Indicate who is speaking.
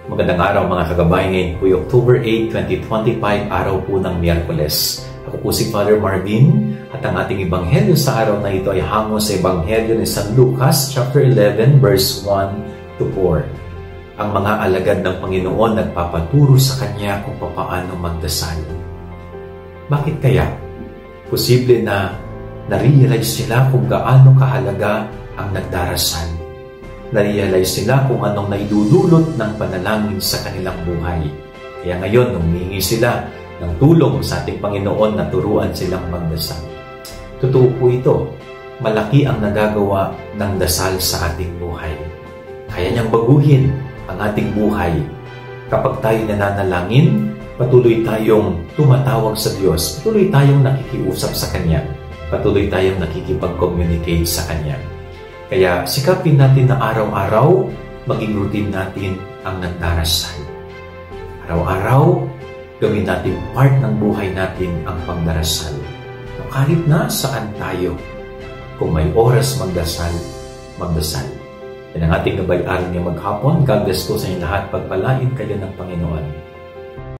Speaker 1: Magandang araw mga kagabay. Ngayon po October 8, 2025, araw po ng Miyerkules. Ako po si Father Marvin at ang ating ebanghelyo sa araw na ito ay hango sa ebanghelyo ni San Lucas chapter 11 verse 1 to 4. Ang mga alagad ng Panginoon nagpapaturo sa Kanya kung paano magdasal. Bakit kaya? Posible na na-realize sila kung gaano kahalaga ang nagdarasal. Na-realize sila kung anong naidudulot ng panalangin sa kanilang buhay. Kaya ngayon, humingi sila ng tulong sa ating Panginoon na turuan silang magdasal. Totoo po ito. Malaki ang nagagawa ng dasal sa ating buhay. Kaya niyang baguhin ang ating buhay. Kapag tayo nananalangin, patuloy tayong tumatawag sa Diyos. Patuloy tayong nakikiusap sa Kanya. Patuloy tayong nakikipag-communicate sa Kanya. Kaya sikapin natin na araw-araw maging routine natin ang nagdarasal. Araw-araw, gawin natin part ng buhay natin ang pagdarasal. Kahit na saan tayo, kung may oras magdasal, magdasal. Yan ang ating gabay-aral niya maghapon. God bless po sa inyo lahat. Pagpalain kayo ng Panginoon.